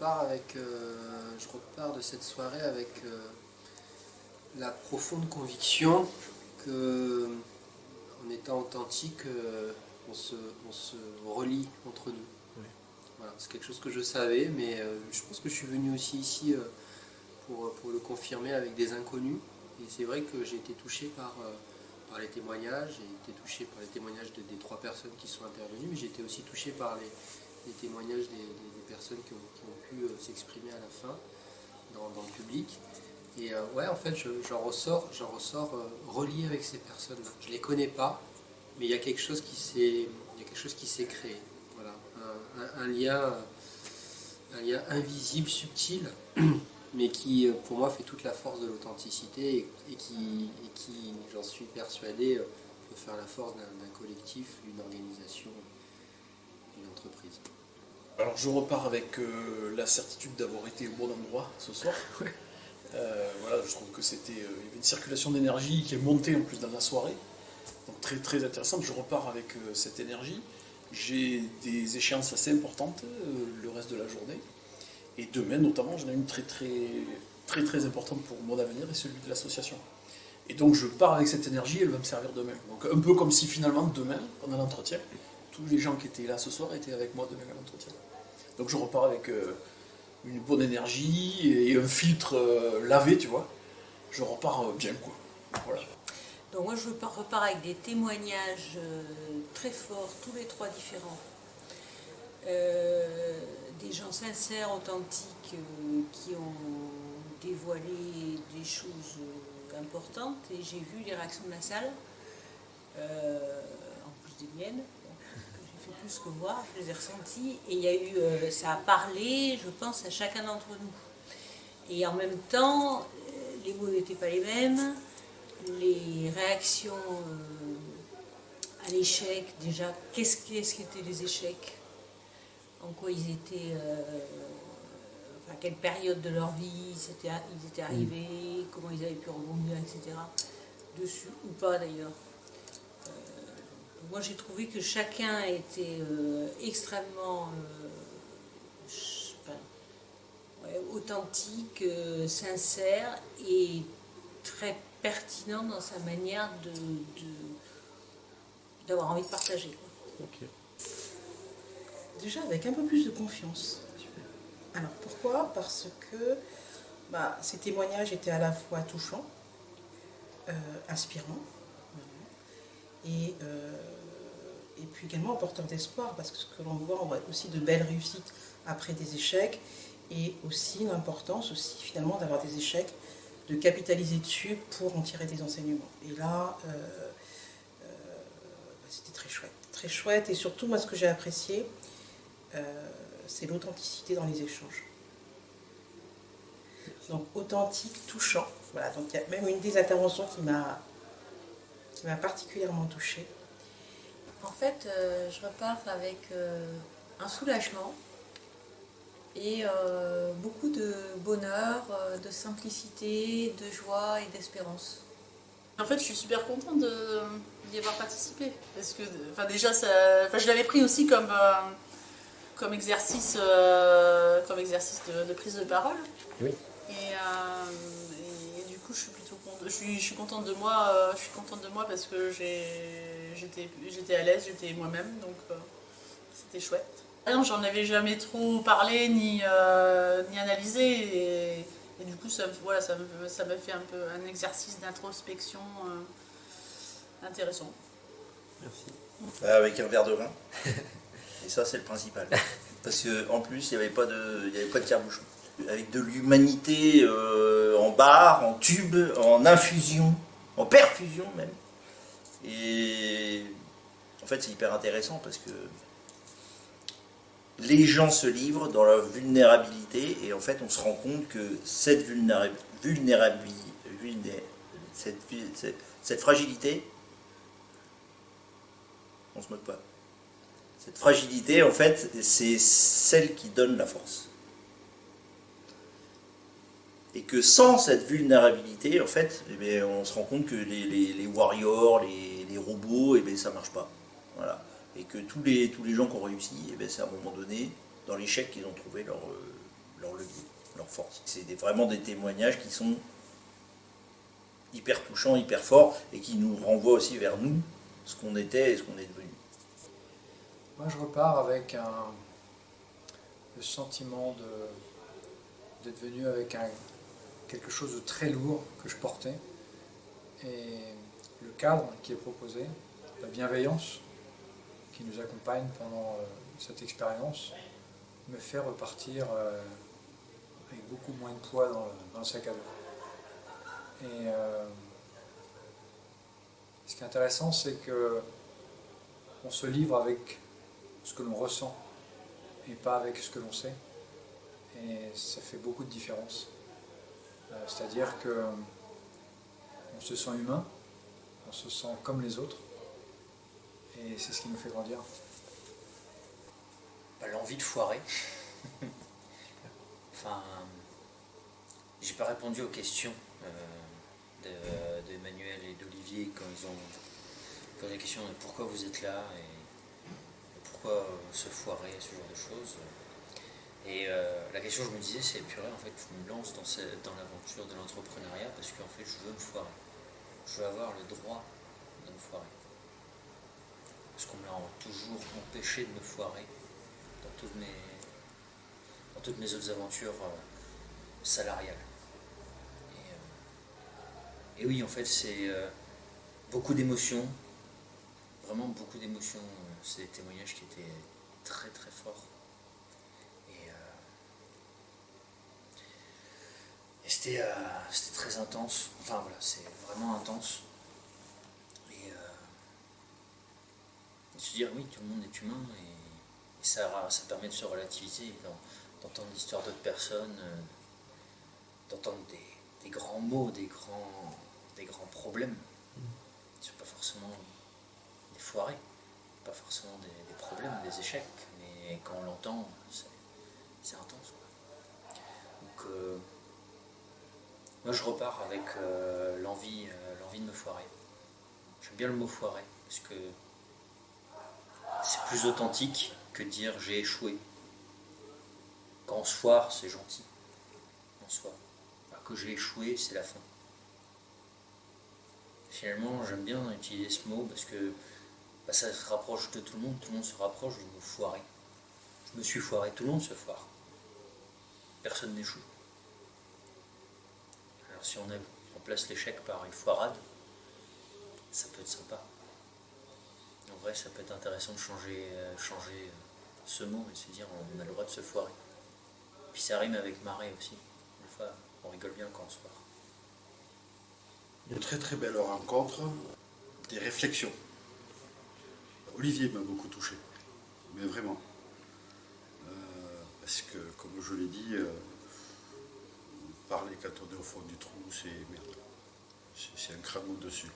je repars de cette soirée avec la profonde conviction que, en étant authentique, on se relie entre nous. Oui. Voilà, c'est quelque chose que je savais, mais je pense que je suis venu aussi ici pour le confirmer avec des inconnus. Et c'est vrai que j'ai été touché par les témoignages, j'ai été touché par les témoignages des 3 personnes qui sont intervenues, mais j'ai été aussi touché par les témoignages des personnes qui ont pu s'exprimer à la fin dans le public. Et ouais, en fait, j'en ressors relié avec ces personnes-là. Je ne les connais pas, mais il y a quelque chose qui s'est créé. Voilà, un lien invisible, subtil, mais qui, pour moi, fait toute la force de l'authenticité et qui, j'en suis persuadé, peut faire la force d'un collectif, d'une organisation, d'une entreprise. Alors je repars avec la certitude d'avoir été au bon endroit ce soir. Ouais. Voilà, je trouve que il y avait une circulation d'énergie qui est montée en plus dans la soirée, donc très très intéressante. Je repars avec cette énergie. J'ai des échéances assez importantes le reste de la journée, et demain notamment j'en ai une très très très très importante pour mon avenir et celui de l'association. Et donc je pars avec cette énergie, elle va me servir demain. Donc un peu comme si finalement demain, pendant l'entretien, tous les gens qui étaient là ce soir étaient avec moi demain à l'entretien. Donc je repars avec une bonne énergie et un filtre lavé, tu vois. Je repars bien, quoi. Voilà. Donc moi je repars avec des témoignages très forts, tous les 3 différents. Des gens sincères, authentiques, qui ont dévoilé des choses importantes, et j'ai vu les réactions de la salle, en plus des miennes. J'ai fait plus que voir, je les ai ressentis, et il y a eu, ça a parlé, je pense, à chacun d'entre nous. Et en même temps, les mots n'étaient pas les mêmes, les réactions à l'échec, déjà, qu'est-ce qu'étaient les échecs, en quoi ils étaient, à quelle période de leur vie ils étaient arrivés, comment ils avaient pu rebondir, etc. Dessus, ou pas d'ailleurs. Moi j'ai trouvé que chacun était extrêmement authentique, sincère et très pertinent dans sa manière d'avoir envie de partager. Ok. Déjà avec un peu plus de confiance. Alors pourquoi? Parce que ces témoignages étaient à la fois touchants, inspirants, et puis également porteurs d'espoir, parce que ce que l'on voit, on voit aussi de belles réussites après des échecs, et aussi l'importance aussi finalement d'avoir des échecs, de capitaliser dessus pour en tirer des enseignements. Et là, c'était très chouette, et surtout moi ce que j'ai apprécié, c'est l'authenticité dans les échanges. Donc authentique, touchant. Voilà, donc il y a même une des interventions qui m'a particulièrement touchée. En fait, je repars avec un soulagement et beaucoup de bonheur, de simplicité, de joie et d'espérance. En fait, je suis super contente d'y avoir participé, parce que déjà, je l'avais pris aussi comme exercice de prise de parole. Oui. Et du coup, je suis plutôt contente. Je suis contente de moi. Je suis contente de moi parce que j'étais à l'aise, j'étais moi-même, donc c'était chouette. Ah non, j'en avais jamais trop parlé ni analysé, et du coup, ça m'a fait un peu un exercice d'introspection intéressant. Merci. Avec un verre de vin. Et ça, c'est le principal. Parce qu'en plus, il n'y avait pas de tire-bouchon. Avec de l'humanité en barre, en tube, en infusion, en perfusion même. Et en fait, c'est hyper intéressant parce que les gens se livrent dans leur vulnérabilité, et en fait, on se rend compte que cette fragilité, on se moque pas. Cette fragilité, en fait, c'est celle qui donne la force. Et que sans cette vulnérabilité, en fait, on se rend compte que les warriors, les robots, ça marche pas. Voilà. Et que tous les gens qui ont réussi, c'est à un moment donné, dans l'échec, qu'ils ont trouvé leur levier, leur force. C'est vraiment des témoignages qui sont hyper touchants, hyper forts, et qui nous renvoient aussi vers nous, ce qu'on était et ce qu'on est devenu. Moi, je repars avec le sentiment d'être venu avec quelque chose de très lourd que je portais. Et le cadre qui est proposé, la bienveillance qui nous accompagne pendant cette expérience, me fait repartir avec beaucoup moins de poids dans le sac à dos. Et ce qui est intéressant, c'est que on se livre avec ce que l'on ressent et pas avec ce que l'on sait. Et ça fait beaucoup de différence. C'est-à-dire que on se sent humain, on se sent comme les autres, et c'est ce qui nous fait grandir. L'envie de foirer. Enfin, j'ai pas répondu aux questions d'Emmanuel et d'Olivier quand ils ont posé la question de pourquoi vous êtes là et pourquoi se foirer, ce genre de choses. Et la question que je me disais, c'est purée, en fait, je me lance dans l'aventure de l'entrepreneuriat parce qu'en fait, je veux me foirer. Je veux avoir le droit de me foirer. Parce qu'on me l'a toujours empêché de me foirer dans toutes mes autres aventures salariales. Et oui, en fait, c'est beaucoup d'émotions, vraiment beaucoup d'émotions. C'est des témoignages qui étaient très très forts. Et c'était très intense. Enfin voilà, c'est vraiment intense. Et se dire oui, tout le monde est humain et ça permet de se relativiser, d'entendre l'histoire d'autres personnes, d'entendre des grands mots, des grands problèmes. C'est pas forcément des foirés, pas forcément des problèmes, des échecs, mais quand on l'entend, c'est intense, quoi. Donc moi je repars avec l'envie de me foirer. J'aime bien le mot foirer parce que c'est plus authentique que de dire j'ai échoué. Quand on se foire, c'est gentil en soi. Alors que j'ai échoué, c'est la fin. Finalement, j'aime bien utiliser ce mot parce que ça se rapproche de tout le monde se rapproche du mot foirer. Je me suis foiré, tout le monde se foire. Personne n'échoue. Alors si on remplace l'échec par une foirade, ça peut être sympa. En vrai, ça peut être intéressant de changer ce mot et de se dire on a le droit de se foirer. Puis ça rime avec marrer aussi. Des fois, on rigole bien quand on se foire. Une très très belle rencontre, des réflexions. Olivier m'a beaucoup touché, mais vraiment. Parce que, comme je l'ai dit, parler quand on est au fond du trou, c'est merde. C'est un crabe au-dessus.